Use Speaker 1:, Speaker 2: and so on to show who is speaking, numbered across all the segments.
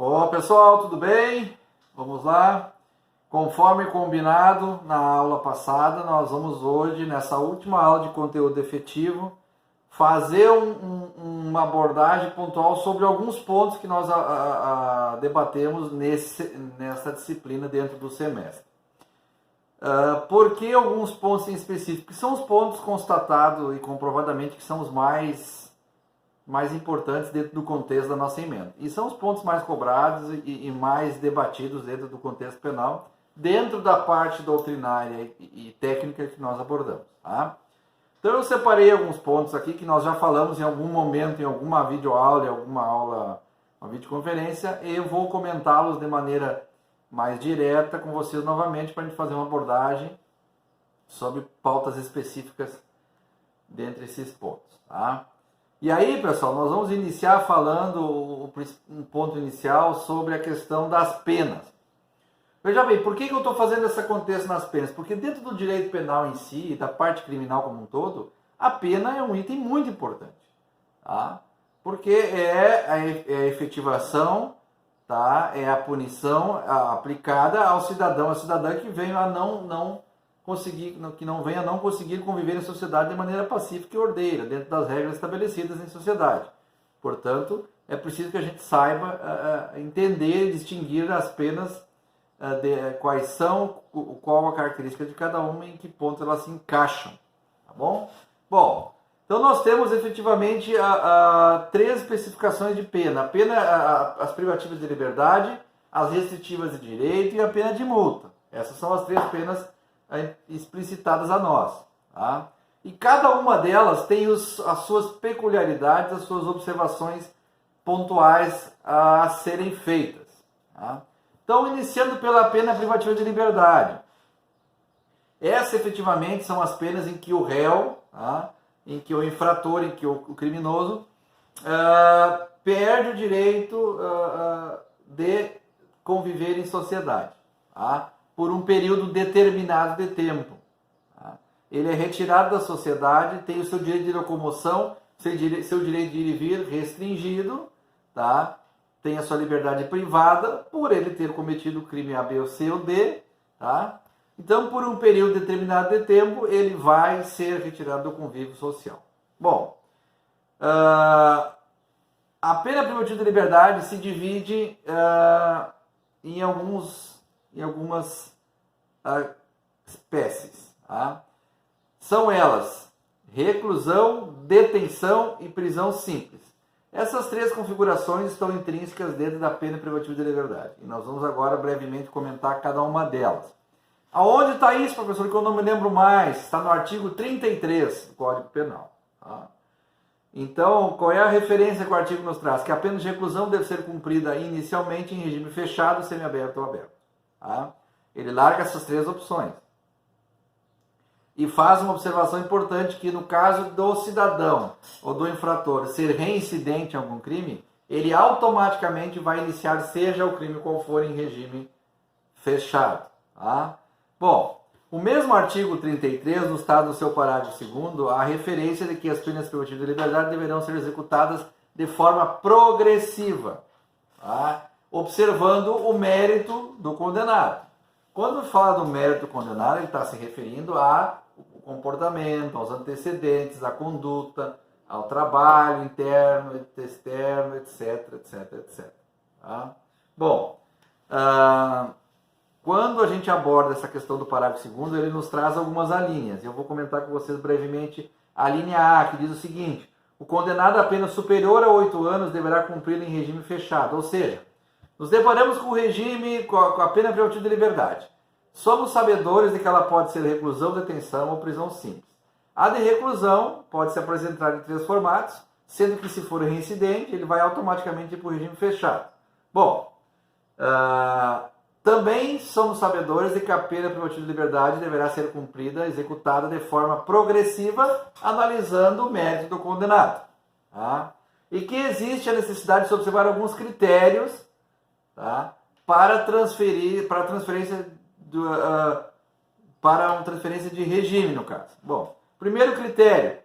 Speaker 1: Olá pessoal, tudo bem? Vamos lá. Conforme combinado na aula passada, nós vamos hoje, nessa última aula de conteúdo efetivo, fazer uma abordagem pontual sobre alguns pontos que nós debatemos nessa disciplina dentro do semestre. Por que alguns pontos em específico? Que são os pontos constatados e comprovadamente que são os mais importantes dentro do contexto da nossa emenda. E são os pontos mais cobrados e mais debatidos dentro do contexto penal, dentro da parte doutrinária e técnica que nós abordamos. Tá? Então eu separei alguns pontos aqui que nós já falamos em algum momento, em alguma videoaula, em alguma aula, uma videoconferência, e eu vou comentá-los de maneira mais direta com vocês novamente para a gente fazer uma abordagem sobre pautas específicas dentre esses pontos. Tá? E aí, pessoal, nós vamos iniciar falando um ponto inicial sobre a questão das penas. Veja bem, por que eu estou fazendo esse contexto nas penas? Porque dentro do direito penal em si, da parte criminal como um todo, a pena é um item muito importante. Tá? Porque é a efetivação, tá? É a punição aplicada ao cidadão, à cidadã que venha a não conseguir conviver em sociedade de maneira pacífica e ordeira, dentro das regras estabelecidas em sociedade. Portanto, é preciso que a gente saiba entender e distinguir as penas, quais são, qual a característica de cada uma e em que ponto elas se encaixam. Tá bom? Bom, então nós temos efetivamente três especificações de pena. A pena, as privativas de liberdade, as restritivas de direito e a pena de multa. Essas são as três penas explicitadas a nós. Tá? E cada uma delas tem as suas peculiaridades, as suas observações pontuais a serem feitas. Tá? Então, iniciando pela pena privativa de liberdade. Essas, efetivamente, são as penas em que o réu, tá? Em que o infrator, em que o criminoso perde o direito de conviver em sociedade. Tá? Por um período determinado de tempo. Tá? Ele é retirado da sociedade, tem o seu direito de locomoção, seu direito de ir e vir restringido, tá? Tem a sua liberdade privada por ele ter cometido o crime A, B, ou C ou D. Tá? Então, por um período determinado de tempo, ele vai ser retirado do convívio social. Bom, a pena privativa de liberdade se divide em algumas espécies. Tá? São elas reclusão, detenção e prisão simples. Essas três configurações estão intrínsecas dentro da pena privativa de liberdade. E nós vamos agora brevemente comentar cada uma delas. Aonde está isso, professor, que eu não me lembro mais? Está no artigo 33 do Código Penal. Tá? Então, qual é a referência que o artigo nos traz? Que a pena de reclusão deve ser cumprida inicialmente em regime fechado, semiaberto ou aberto. Tá? Ele larga essas três opções. E faz uma observação importante que no caso do cidadão ou do infrator ser reincidente em algum crime, ele automaticamente vai iniciar, seja o crime qual for, em regime fechado. Tá? Bom, o mesmo artigo 33, no estado do seu parágrafo 2º, a referência de que as penas privativas de liberdade deverão ser executadas de forma progressiva, tá? Observando o mérito do condenado. Quando fala do mérito do condenado, ele está se referindo ao comportamento, aos antecedentes, à conduta, ao trabalho interno, externo, etc, etc, etc. Tá? Bom, quando a gente aborda essa questão do parágrafo 2º, ele nos traz algumas alíneas. Eu vou comentar com vocês brevemente a linha A, que diz o seguinte: o condenado a pena superior a 8 anos deverá cumprir em regime fechado. Ou seja, nos deparamos com o regime, com a pena privativa de liberdade. Somos sabedores de que ela pode ser reclusão, detenção ou prisão simples. A de reclusão pode se apresentar em três formatos, sendo que se for reincidente, ele vai automaticamente para o regime fechado. Bom, também somos sabedores de que a pena privativa de liberdade deverá ser cumprida, executada de forma progressiva, analisando o mérito do condenado. Tá? E que existe a necessidade de se observar alguns critérios, tá? para uma transferência de regime, no caso. Bom, primeiro critério: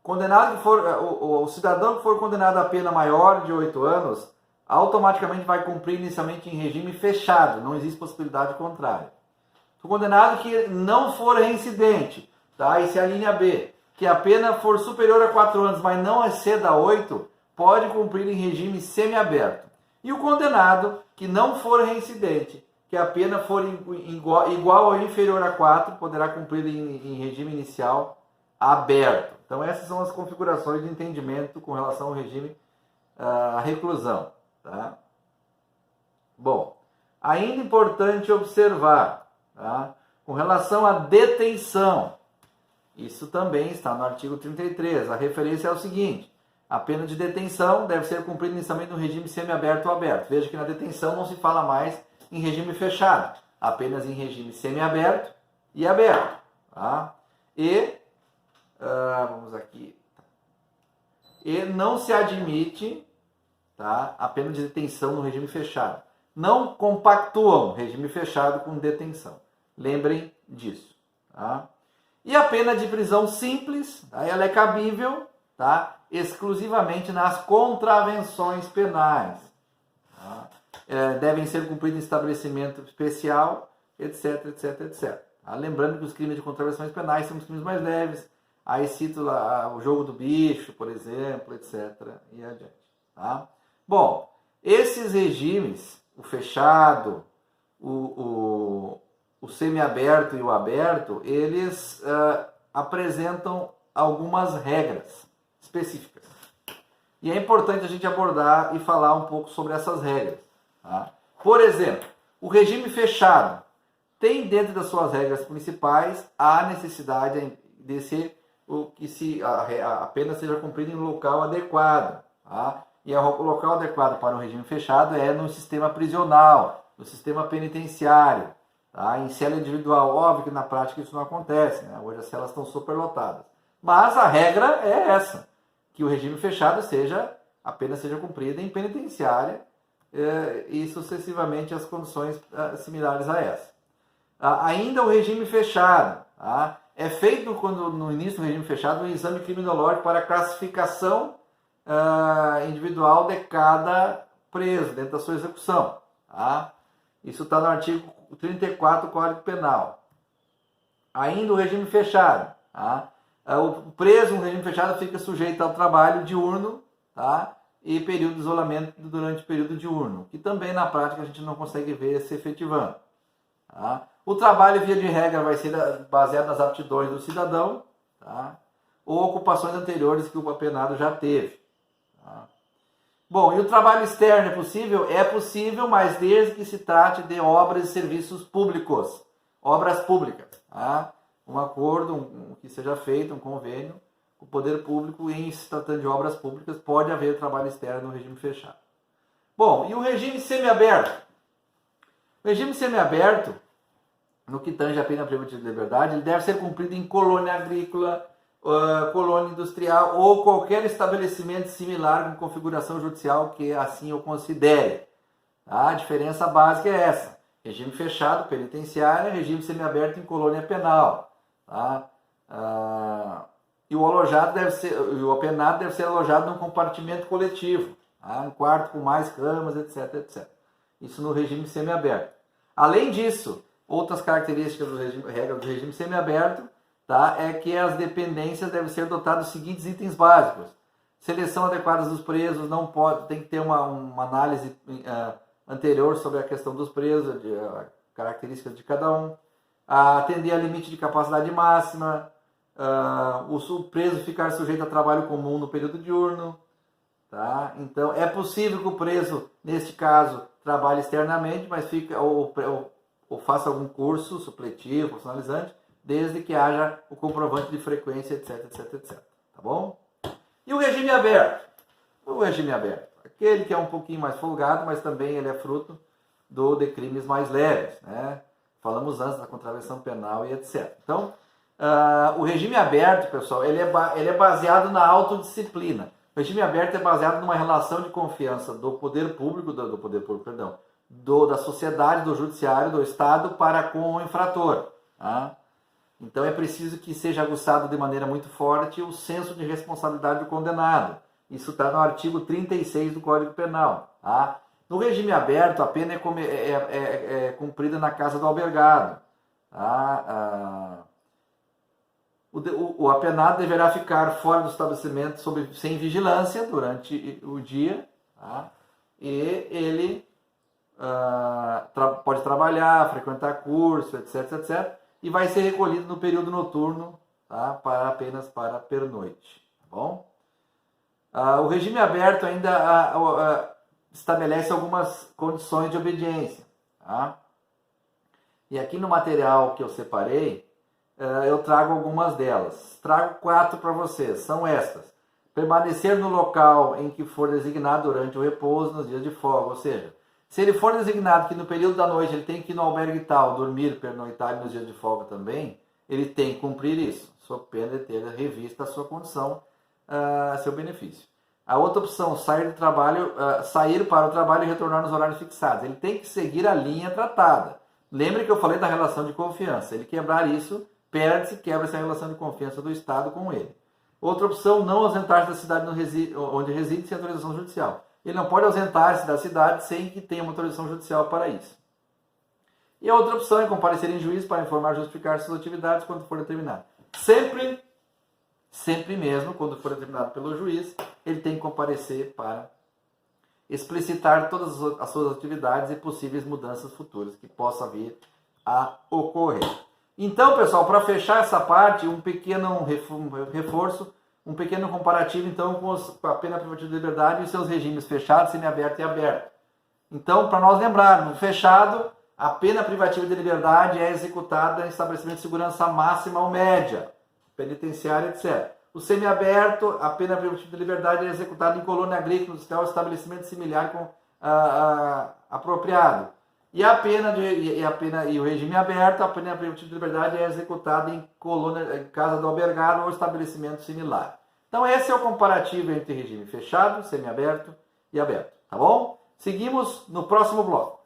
Speaker 1: condenado que for, o cidadão que for condenado a pena maior de 8 anos automaticamente vai cumprir inicialmente em regime fechado, não existe possibilidade contrária. O condenado que não for reincidente, tá? Esse é a linha B, que a pena for superior a 4 anos, mas não exceda 8, pode cumprir em regime semiaberto. E o condenado que não for reincidente, que a pena for igual ou inferior a 4, poderá cumprir em regime inicial aberto. Então essas são as configurações de entendimento com relação ao regime à reclusão. Tá? Bom, ainda importante observar, tá? Com relação à detenção, isso também está no artigo 33. A referência é o seguinte: a pena de detenção deve ser cumprida inicialmente no regime semiaberto ou aberto. Veja que na detenção não se fala mais em regime fechado, apenas em regime semiaberto e aberto. Tá? Vamos aqui. E não se admite, tá, a pena de detenção no regime fechado. Não compactuam regime fechado com detenção. Lembrem disso. Tá? E a pena de prisão simples, tá, ela é cabível, tá, exclusivamente nas contravenções penais. Tá? Devem ser cumpridos em estabelecimento especial, etc, etc, etc. Tá? Lembrando que os crimes de contravenções penais são os crimes mais leves. Aí cito lá o jogo do bicho, por exemplo, etc. e adiante. Tá? Bom, esses regimes, o fechado, o semiaberto e o aberto, eles apresentam algumas regras específicas. E é importante a gente abordar e falar um pouco sobre essas regras. Tá? Por exemplo, o regime fechado tem dentro das suas regras principais a necessidade de ser a pena seja cumprida em local adequado. Tá? E o local adequado para o regime fechado é no sistema prisional, no sistema penitenciário, tá? Em cela individual. Óbvio que na prática isso não acontece, né? Hoje as celas estão superlotadas. Mas a regra é essa, que o regime fechado a pena seja cumprida em penitenciária e sucessivamente as condições similares a essa. Ainda o regime fechado, tá? É feito no início do regime fechado um exame criminológico para a classificação individual de cada preso dentro da sua execução. Tá? Isso está no artigo 34 do Código Penal. Ainda o regime fechado. Tá? O preso no regime fechado fica sujeito ao trabalho diurno, tá? E período de isolamento durante o período diurno, que também na prática a gente não consegue ver se efetivando. Tá? O trabalho, via de regra, vai ser baseado nas aptidões do cidadão, tá? Ou ocupações anteriores que o apenado já teve. Tá? Bom, e o trabalho externo é possível? É possível, mas desde que se trate de obras e serviços públicos, obras públicas. Tá? Um acordo que seja feito, um convênio, o poder público, em se tratando de obras públicas, pode haver trabalho externo no regime fechado. Bom, e o regime semiaberto? O regime semiaberto, no que tange a pena privativa de liberdade, ele deve ser cumprido em colônia agrícola, colônia industrial ou qualquer estabelecimento similar com configuração judicial que assim o considere. Tá? A diferença básica é essa: regime fechado, penitenciária, regime semiaberto em colônia penal. Tá? E o apenado deve ser alojado num compartimento coletivo, tá? Um quarto com mais camas, etc, etc. Isso no regime semiaberto. Além disso, outras características regra do regime semiaberto, tá, é que as dependências devem ser dotadas dos seguintes itens básicos: seleção adequada dos presos, tem que ter uma análise anterior sobre a questão dos presos, características de cada um, atender a limite de capacidade máxima, o preso ficar sujeito a trabalho comum no período diurno. Tá? Então, é possível que o preso, neste caso, trabalhe externamente, mas ou faça algum curso supletivo, profissionalizante, desde que haja o comprovante de frequência, etc, etc, etc. Tá bom? E o regime aberto? O regime aberto, aquele que é um pouquinho mais folgado, mas também ele é fruto de crimes mais leves, né? Falamos antes da contravenção penal e etc. Então, o regime aberto, pessoal, ele é baseado na autodisciplina. O regime aberto é baseado numa relação de confiança do poder público, da sociedade, do judiciário, do Estado para com o infrator. Tá? Então é preciso que seja aguçado de maneira muito forte o senso de responsabilidade do condenado, Isso está no artigo 36 do Código Penal. Tá? No regime aberto, a pena é cumprida na casa do albergado. Tá? O apenado deverá ficar fora do estabelecimento sem vigilância durante o dia. Tá? E ele pode trabalhar, frequentar curso, etc, etc. E vai ser recolhido no período noturno, tá? Apenas para pernoite. Tá bom? O regime aberto ainda estabelece algumas condições de obediência. Tá? E aqui no material que eu separei, eu trago algumas delas. Trago 4 para vocês. São estas. Permanecer no local em que for designado durante o repouso nos dias de folga. Ou seja, se ele for designado que no período da noite ele tem que ir no albergue tal, dormir, pernoitar nos dias de folga também, ele tem que cumprir isso, sob pena de ter revista a sua condição, seu benefício. A outra opção, sair para o trabalho e retornar nos horários fixados. Ele tem que seguir a linha tratada. Lembre que eu falei da relação de confiança. Ele quebrar isso, perde-se, quebra essa relação de confiança do Estado com ele. Outra opção, não ausentar-se da cidade onde reside sem autorização judicial. Ele não pode ausentar-se da cidade sem que tenha uma autorização judicial para isso. E a outra opção é comparecer em juízo para informar e justificar suas atividades quando for determinado. Sempre mesmo, quando for determinado pelo juiz, ele tem que comparecer para explicitar todas as suas atividades e possíveis mudanças futuras que possam vir a ocorrer. Então, pessoal, para fechar essa parte, um pequeno reforço, um pequeno comparativo, então, com a pena privativa de liberdade e os seus regimes fechado, semiaberto e aberto. Então, para nós lembrarmos, no fechado, a pena privativa de liberdade é executada em estabelecimento de segurança máxima ou média, penitenciária, etc. O semiaberto, a pena privativa de liberdade é executada em colônia agrícola, industrial, estabelecimento similar apropriado. E o regime aberto, a pena privativa de liberdade é executada em casa do albergado ou estabelecimento similar. Então esse é o comparativo entre regime fechado, semiaberto e aberto, tá bom? Seguimos no próximo bloco.